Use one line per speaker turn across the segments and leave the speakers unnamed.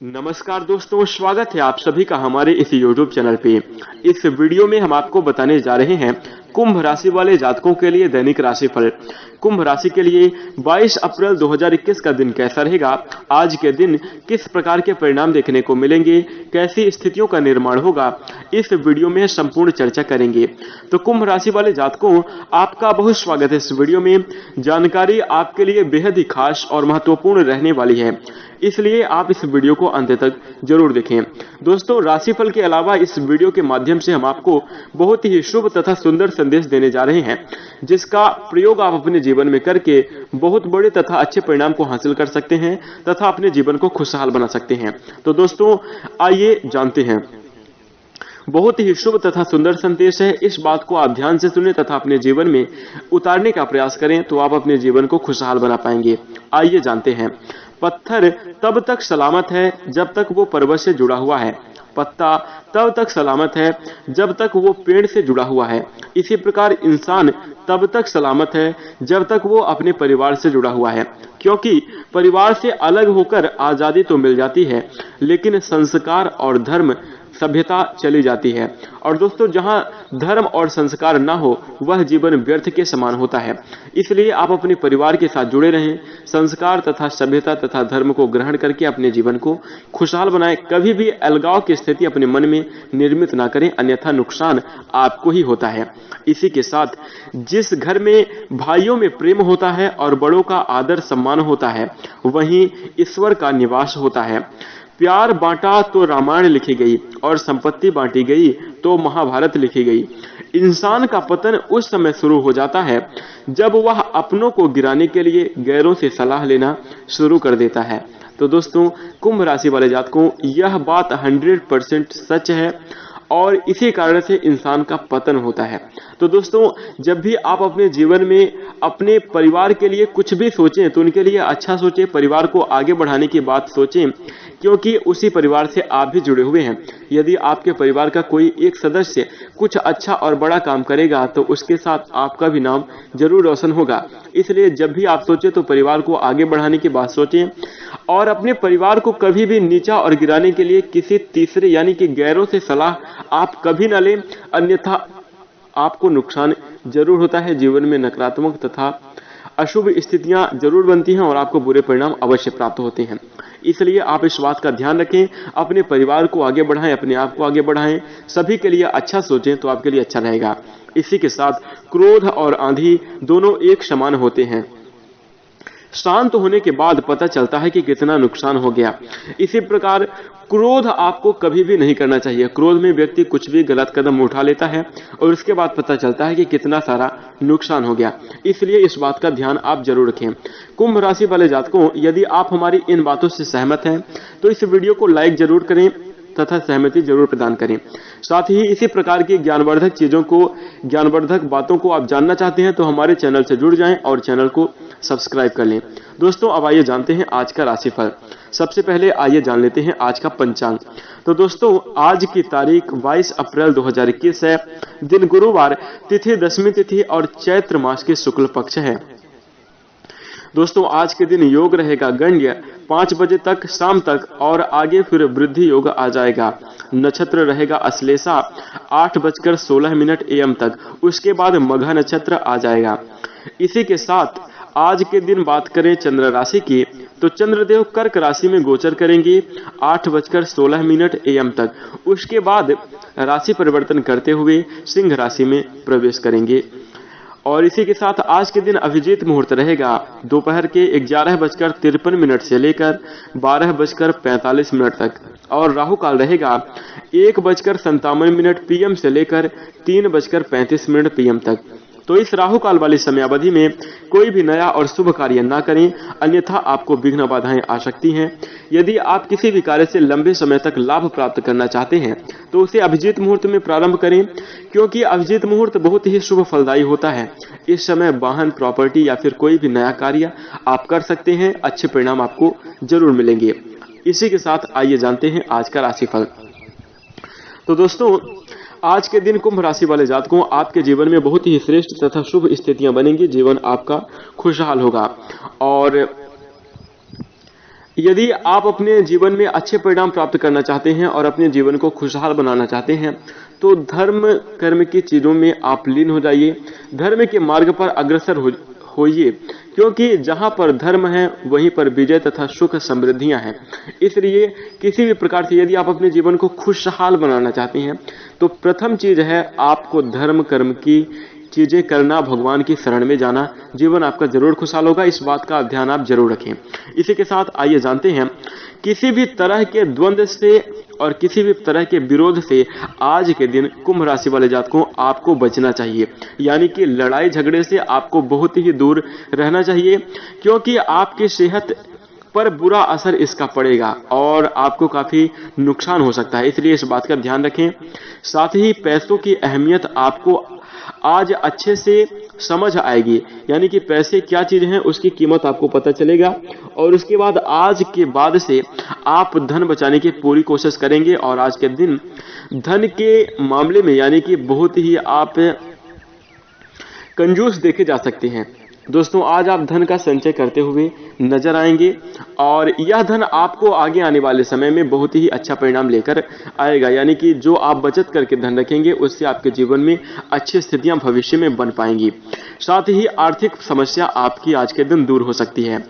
नमस्कार दोस्तों, स्वागत है आप सभी का हमारे इस YouTube चैनल पे। इस वीडियो में हम आपको बताने जा रहे हैं कुंभ राशि वाले जातकों के लिए दैनिक राशिफल। कुंभ राशि के लिए 22 अप्रैल 2021 का दिन कैसा रहेगा, आज के दिन किस प्रकार के परिणाम देखने को मिलेंगे, कैसी स्थितियों का निर्माण होगा, इस वीडियो में संपूर्ण चर्चा करेंगे। तो कुंभ राशि वाले जातकों, आपका बहुत स्वागत है इस वीडियो में। जानकारी आपके लिए बेहद ही खास और महत्वपूर्ण रहने वाली है, इसलिए आप इस वीडियो को अंत तक जरूर देखें। दोस्तों, राशिफल के अलावा इस वीडियो के माध्यम से हम आपको बहुत ही शुभ तथा सुंदर संदेश देने जा रहे हैं, जिसका प्रयोग आप अपने जीवन में करके बहुत बड़े तथा अच्छे परिणाम को हासिल कर सकते हैं तथा अपने जीवन को खुशहाल बना सकते हैं। तो दोस्तों, आइए जानते हैं। बहुत ही शुभ तथा सुंदर संदेश है, इस बात को आप ध्यान से सुने तथा अपने जीवन में उतारने का प्रयास करें तो आप अपने जीवन को खुशहाल बना पाएंगे। आइए जानते हैं। पत्थर तब तक सलामत है जब तक वो पर्वत से जुड़ा हुआ है। पत्ता तब तक सलामत है जब तक वो पेड़ से जुड़ा हुआ है। इसी प्रकार इंसान तब तक सलामत है जब तक वो अपने परिवार से जुड़ा हुआ है, क्योंकि परिवार से अलग होकर आजादी तो मिल जाती है, लेकिन संस्कार और धर्म सभ्यता चली जाती है। और दोस्तों, जहां धर्म और संस्कार ना हो वह जीवन व्यर्थ के समान होता है। इसलिए आप अपने परिवार के साथ जुड़े रहें, संस्कार तथा सभ्यता तथा धर्म को ग्रहण करके अपने जीवन को खुशहाल बनाएं। कभी भी अलगाव की स्थिति अपने मन में निर्मित ना करें, अन्यथा नुकसान आपको ही होता है। इसी के साथ जिस घर में भाइयों में प्रेम होता है और बड़ों का आदर सम्मान होता है, वहीं ईश्वर का निवास होता है। प्यार बांटा तो रामायण लिखी गई और संपत्ति बांटी गई तो महाभारत लिखी गई। इंसान का पतन उस समय शुरू हो जाता है जब वह अपनों को गिराने के लिए गैरों से सलाह लेना शुरू कर देता है। तो दोस्तों, कुंभ राशि वाले जातकों, यह बात 100% सच है और इसी कारण से इंसान का पतन होता है। तो दोस्तों, जब भी आप अपने जीवन में अपने परिवार के लिए कुछ भी सोचें तो उनके लिए अच्छा सोचें, परिवार को आगे बढ़ाने की बात सोचें, क्योंकि उसी परिवार से आप भी जुड़े हुए हैं। यदि आपके परिवार का कोई एक सदस्य कुछ अच्छा और बड़ा काम करेगा तो उसके साथ आपका भी नाम जरूर रोशन होगा। इसलिए जब भी आप सोचें तो परिवार को आगे बढ़ाने की बात सोचें और अपने परिवार को कभी भी नीचा और गिराने के लिए किसी तीसरे यानी कि गैरों से सलाह आप कभी न लें, अन्यथा आपको नुकसान जरूर होता है। जीवन में नकारात्मक तथा अशुभ स्थितियां जरूर बनती हैं और आपको बुरे परिणाम अवश्य प्राप्त होते हैं। इसलिए आप इस बात का ध्यान रखें, अपने परिवार को आगे बढ़ाएं, अपने आप को आगे बढ़ाएं, सभी के लिए अच्छा सोचें तो आपके लिए अच्छा रहेगा। इसी के साथ क्रोध और आंधी दोनों एक समान होते हैं। शांत होने के बाद पता चलता है कि कितना नुकसान हो गया। इसी प्रकार क्रोध आपको कभी भी नहीं करना चाहिए। क्रोध में व्यक्ति कुछ भी गलत कदम उठा लेता है और उसके बाद पता चलता है कि कितना सारा नुकसान हो गया। इसलिए इस बात का ध्यान आप जरूर रखें। कुंभ राशि वाले जातकों, यदि आप हमारी इन बातों से सहमत हैं तो इस वीडियो को लाइक जरूर करें तथा सहमति जरूर प्रदान करें। साथ ही इसी प्रकार की ज्ञानवर्धक बातों को आप जानना चाहते हैं तो हमारे चैनल से जुड़ जाएं और चैनल को सब्सक्राइब कर लें। दोस्तों, अब आइए जानते हैं आज का राशिफल। सबसे पहले आइए जान लेते हैं आज का पंचांग। तो दोस्तों, आज की तारीख 22 अप्रैल 2021 है। दिन गुरुवार, तिथि दशमी तिथि और चैत्र मास के शुक्ल पक्ष है। दोस्तों, आज के दिन योग रहेगा गण्य 5 बजे तक शाम तक और आगे फिर वृद्धि योग आ जाएगा। नक्षत्र रहेगा अश्लेषा 8:16 AM तक, उसके बाद मघा नक्षत्र आ जाएगा। इसी के साथ आज के दिन बात करें चंद्र राशि की तो चंद्रदेव कर्क राशि में गोचर करेंगे 8:16 AM तक, उसके बाद राशि परिवर्तन करते हुए सिंह राशि में प्रवेश करेंगे। और इसी के साथ आज के दिन अभिजीत मुहूर्त रहेगा दोपहर के 11:53 से लेकर 12:45 तक और राहु काल रहेगा 1:57 PM से लेकर 3:35 PM तक। तो इस राहु काल वाली समयावधि में कोई भी नया और शुभ कार्य ना करें, अन्यथा आपको विघ्न बाधाएं आ सकती हैं। यदि आप किसी भी कार्य से लंबे समय तक लाभ प्राप्त करना चाहते हैं तो उसे अभिजीत मुहूर्त में प्रारंभ करें, क्योंकि अभिजीत मुहूर्त बहुत ही शुभ फलदायी होता है। इस समय वाहन, प्रॉपर्टी या फिर कोई भी नया कार्य आप कर सकते हैं, अच्छे परिणाम आपको जरूर मिलेंगे। इसी के साथ आइए जानते हैं आज का राशिफल। तो दोस्तों, आज के दिन कुंभ राशि वाले जातकों, आपके जीवन में बहुत ही श्रेष्ठ तथा शुभ स्थितियां बनेंगी। जीवन आपका खुशहाल होगा और यदि आप अपने जीवन में अच्छे परिणाम प्राप्त करना चाहते हैं और अपने जीवन को खुशहाल बनाना चाहते हैं तो धर्म कर्म की चीजों में आप लीन हो जाइए, धर्म के मार्ग पर अग्रसर होइए, क्योंकि जहां पर धर्म है वहीं पर विजय तथा सुख समृद्धियां हैं। इसलिए किसी भी प्रकार से यदि आप अपने जीवन को खुशहाल बनाना चाहते हैं तो प्रथम चीज है आपको धर्म कर्म की चीजें करना, भगवान की शरण में जाना। जीवन आपका जरूर खुशहाल होगा, इस बात का ध्यान आप जरूर रखें। इसी के साथ आइए जानते हैं किसी भी तरह के द्वंद्व से और किसी भी तरह के विरोध से आज के दिन कुंभ राशि वाले जातकों आपको बचना चाहिए, यानी कि लड़ाई झगड़े से आपको बहुत ही दूर रहना चाहिए, क्योंकि आपकी सेहत पर बुरा असर इसका पड़ेगा और आपको काफी नुकसान हो सकता है। इसलिए इस बात का ध्यान रखें। साथ ही पैसों की अहमियत आपको आज अच्छे से समझ आएगी, यानी कि पैसे क्या चीज हैं उसकी कीमत आपको पता चलेगा और उसके बाद आज के बाद से आप धन बचाने की पूरी कोशिश करेंगे और आज के दिन धन के मामले में यानी कि बहुत ही आप कंजूस देखे जा सकते हैं। दोस्तों आज आप धन का संचय करते हुए नजर आएंगे और यह धन आपको आगे आने वाले समय में बहुत ही अच्छा परिणाम लेकर आएगा, यानी कि जो आप बचत करके धन रखेंगे उससे आपके जीवन में अच्छी स्थितियां भविष्य में बन पाएंगी। साथ ही आर्थिक समस्या आपकी आज के दिन दूर हो सकती है।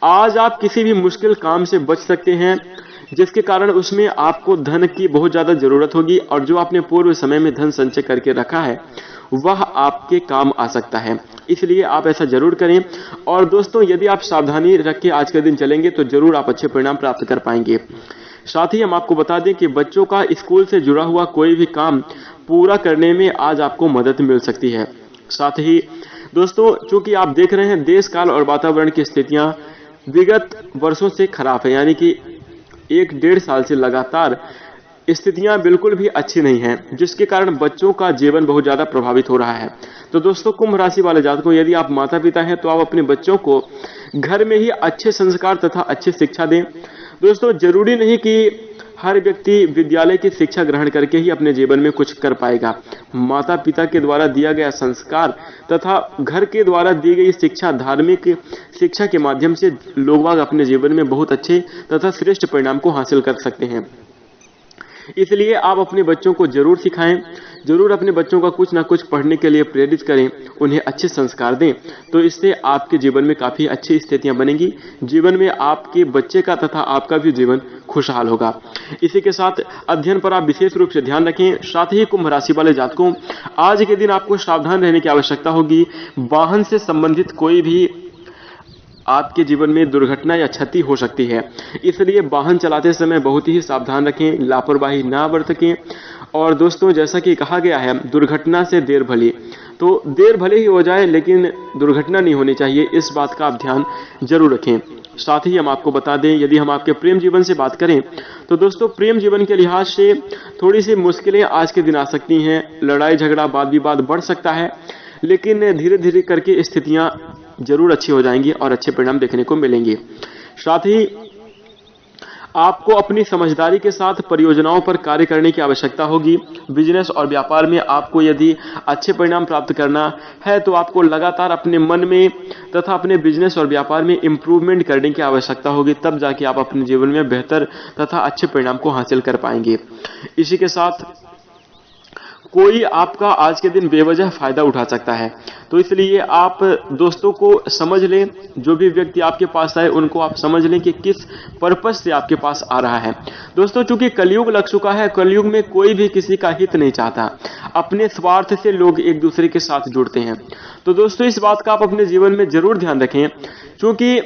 आज आप किसी भी मुश्किल काम से बच सकते हैं जिसके कारण उसमें आपको धन की बहुत ज्यादा जरूरत होगी और जो आपने पूर्व समय में धन संचय करके रखा है वह आपके काम आ सकता है, इसलिए आप ऐसा जरूर करें। और दोस्तों यदि आप सावधानी रख के आज के दिन चलेंगे तो जरूर आप अच्छे परिणाम प्राप्त कर पाएंगे। साथ ही हम आपको बता दें कि बच्चों का स्कूल से जुड़ा हुआ कोई भी काम पूरा करने में आज आपको मदद मिल सकती है। साथ ही दोस्तों चूंकि आप देख रहे हैं देश काल और वातावरण की स्थितियां विगत वर्षों से खराब है, यानी कि 1-1.5 साल से लगातार स्थितियां बिल्कुल भी अच्छी नहीं हैं, जिसके कारण बच्चों का जीवन बहुत ज्यादा प्रभावित हो रहा है। तो दोस्तों कुंभ राशि वाले जातकों यदि आप माता पिता हैं तो आप अपने बच्चों को घर में ही अच्छे संस्कार तथा अच्छी शिक्षा दें। दोस्तों जरूरी नहीं कि हर व्यक्ति विद्यालय की शिक्षा ग्रहण करके ही अपने जीवन में कुछ कर पाएगा। माता पिता के द्वारा दिया गया संस्कार तथा घर के द्वारा दी गई शिक्षा, धार्मिक शिक्षा के माध्यम से लोग अपने जीवन में बहुत अच्छे तथा श्रेष्ठ परिणाम को हासिल कर सकते हैं। इसलिए आप अपने बच्चों को जरूर सिखाएं, जरूर अपने बच्चों का कुछ ना कुछ पढ़ने के लिए प्रेरित करें, उन्हें अच्छे संस्कार दें, तो इससे आपके जीवन में काफी अच्छी स्थितियां बनेंगी। जीवन में आपके बच्चे का तथा आपका भी जीवन खुशहाल होगा। इसी के साथ अध्ययन पर आप विशेष रूप से ध्यान रखें। साथ ही कुंभ राशि वाले जातकों आज के दिन आपको सावधान रहने की आवश्यकता होगी। वाहन से संबंधित कोई भी आपके जीवन में दुर्घटना या क्षति हो सकती है, इसलिए वाहन चलाते समय बहुत ही सावधान रखें, लापरवाही ना बरतें। और दोस्तों जैसा कि कहा गया है दुर्घटना से देर भली, तो देर भले ही हो जाए लेकिन दुर्घटना नहीं होनी चाहिए, इस बात का आप ध्यान जरूर रखें। साथ ही हम आपको बता दें यदि हम आपके प्रेम जीवन से बात करें तो दोस्तों प्रेम जीवन के लिहाज से थोड़ी सी मुश्किलें आज के दिन आ सकती हैं, लड़ाई झगड़ा वाद विवाद बढ़ सकता है, लेकिन धीरे धीरे करके स्थितियां जरूर अच्छी हो जाएंगी और अच्छे परिणाम देखने को मिलेंगे। साथ ही आपको अपनी समझदारी के साथ परियोजनाओं पर कार्य करने की आवश्यकता होगी। बिजनेस और व्यापार में आपको यदि अच्छे परिणाम प्राप्त करना है तो आपको लगातार अपने मन में तथा अपने बिजनेस और व्यापार में इंप्रूवमेंट करने की आवश्यकता होगी, तब जाके आप अपने जीवन में बेहतर तथा अच्छे परिणाम को हासिल कर पाएंगे। इसी के साथ कोई आपका आज के दिन बेवजह फायदा उठा सकता है, तो इसलिए आप दोस्तों को समझ लें, जो भी व्यक्ति आपके पास आए उनको आप समझ लें कि किस पर्पज से आपके पास आ रहा है। दोस्तों चूंकि कलयुग लग चुका है, कलयुग में कोई भी किसी का हित नहीं चाहता, अपने स्वार्थ से लोग एक दूसरे के साथ जुड़ते हैं। तो दोस्तों इस बात का आप अपने जीवन में जरूर ध्यान रखें, क्योंकि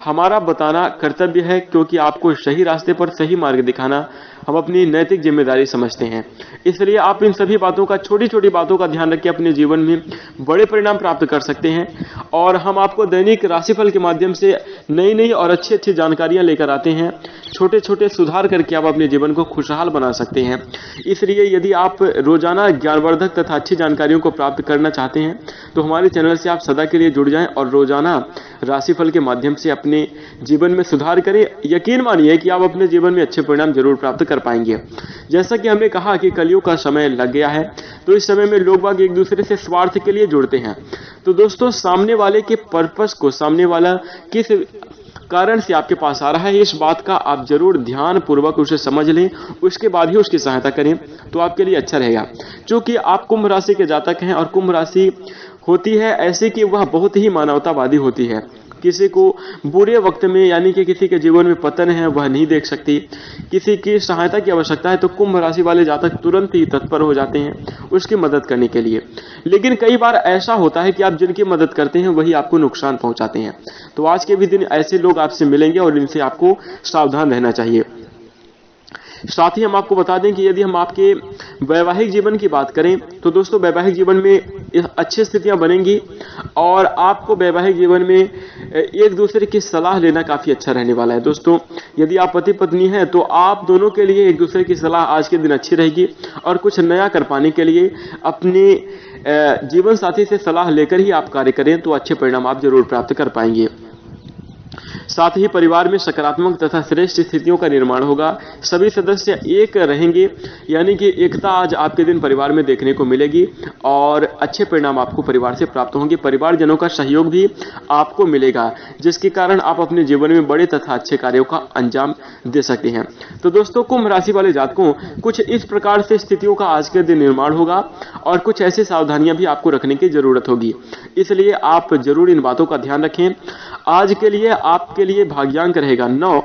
हमारा बताना कर्तव्य है, क्योंकि आपको सही रास्ते पर सही मार्ग दिखाना हम अपनी नैतिक जिम्मेदारी समझते हैं। इसलिए आप इन सभी बातों का, छोटी छोटी बातों का ध्यान रख के अपने जीवन में बड़े परिणाम प्राप्त कर सकते हैं। और हम आपको दैनिक राशिफल के माध्यम से नई नई और अच्छी अच्छी जानकारियां लेकर आते हैं, छोटे छोटे सुधार करके आप अपने जीवन को खुशहाल बना सकते हैं। इसलिए यदि आप रोजाना ज्ञानवर्धक तथा अच्छी जानकारियों को प्राप्त करना चाहते हैं तो हमारे चैनल से आप सदा के लिए जुड़ जाएं और रोजाना राशिफल के माध्यम से अपने जीवन में सुधार करें। यकीन मानिए कि आप अपने जीवन में अच्छे परिणाम जरूर प्राप्त कर पाएंगे। जैसा कि हमने कहा कि कलयुग का समय लग गया है, तो इस समय में लोग बाग एक दूसरे से स्वार्थ के लिए जुड़ते हैं। तो दोस्तों सामने वाले के पर्पस को, सामने वाला किस कारण से आपके पास आ रहा है, इस बात का आप जरूर ध्यान पूर्वक उसे समझ लें, उसके बाद ही उसकी सहायता करें तो आपके लिए अच्छा रहेगा। क्योंकि आप कुंभ राशि के जातक हैं और कुंभ राशि होती है ऐसी कि वह बहुत ही मानवतावादी होती है। किसी को बुरे वक्त में यानी कि किसी के जीवन में पतन है वह नहीं देख सकती। किसी की सहायता की आवश्यकता है तो कुंभ राशि वाले जातक तुरंत ही तत्पर हो जाते हैं उसकी मदद करने के लिए। लेकिन कई बार ऐसा होता है कि आप जिनकी मदद करते हैं वही आपको नुकसान पहुंचाते हैं। तो आज के भी दिन ऐसे लोग आपसे मिलेंगे और इनसे आपको सावधान रहना चाहिए। साथ ही हम आपको बता दें कि यदि हम आपके वैवाहिक जीवन की बात करें तो दोस्तों वैवाहिक जीवन में अच्छी स्थितियां बनेंगी और आपको वैवाहिक जीवन में एक दूसरे की सलाह लेना काफी अच्छा रहने वाला है। दोस्तों यदि आप पति पत्नी हैं तो आप दोनों के लिए एक दूसरे की सलाह आज के दिन अच्छी रहेगी और कुछ नया कर पाने के लिए अपने जीवन साथी से सलाह लेकर ही आप कार्य करें तो अच्छे परिणाम आप जरूर प्राप्त कर पाएंगे। साथ ही परिवार में सकारात्मक तथा श्रेष्ठ स्थितियों का निर्माण होगा। सभी सदस्य एक रहेंगे यानी कि एकता आज आपके दिन परिवार में देखने को मिलेगी और अच्छे परिणाम आपको परिवार से प्राप्त होंगे। परिवारजनों का सहयोग भी आपको मिलेगा जिसके कारण आप अपने जीवन में बड़े तथा अच्छे कार्यों का अंजाम दे सकते हैं। तो दोस्तों कुंभ राशि वाले जातकों कुछ इस प्रकार से स्थितियों का आज के दिन निर्माण होगा और कुछ ऐसी सावधानियां भी आपको रखने की जरूरत होगी, इसलिए आप जरूर इन बातों का ध्यान रखें। आज के लिए आपके लिए भाग्यांक रहेगा 9।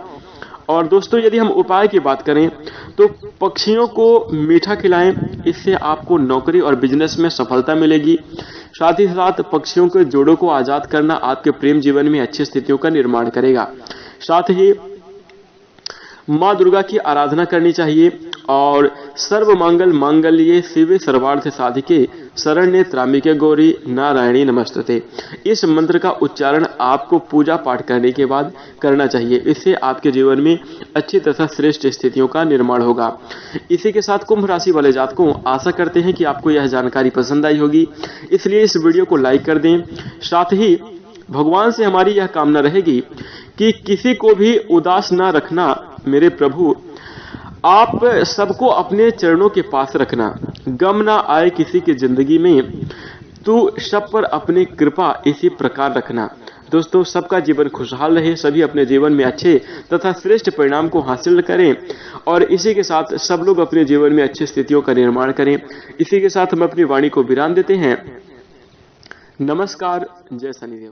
और दोस्तों यदि हम उपाय की बात करें तो पक्षियों को मीठा खिलाएं, इससे आपको नौकरी और बिजनेस में सफलता मिलेगी। साथ ही साथ पक्षियों के जोड़ों को आजाद करना आपके प्रेम जीवन में अच्छी स्थितियों का निर्माण करेगा। साथ ही मां दुर्गा की आराधना करनी चाहिए और सर्व मंगल मांगल्ये शिवे सर्वार्थ साधिके शरण्ये त्र्यंबके गौरी नारायणी नमस्तुते, इस मंत्र का उच्चारण आपको पूजा पाठ करने के बाद करना चाहिए। इससे आपके जीवन में अच्छी तथा श्रेष्ठ स्थितियों का निर्माण होगा। इसी के साथ कुंभ राशि वाले जातकों आशा करते हैं कि आपको यह जानकारी पसंद आई होगी, इसलिए इस वीडियो को लाइक कर दें। साथ ही भगवान से हमारी यह कामना रहेगी कि किसी को भी उदास ना रखना मेरे प्रभु, आप सबको अपने चरणों के पास रखना, गम ना आए किसी की जिंदगी में, तू सब पर अपनी कृपा इसी प्रकार रखना। दोस्तों सबका जीवन खुशहाल रहे, सभी अपने जीवन में अच्छे तथा श्रेष्ठ परिणाम को हासिल करें और इसी के साथ सब लोग अपने जीवन में अच्छी स्थितियों का निर्माण करें। इसी के साथ हम अपनी वाणी को विराम देते हैं। नमस्कार, जय शनिदेव।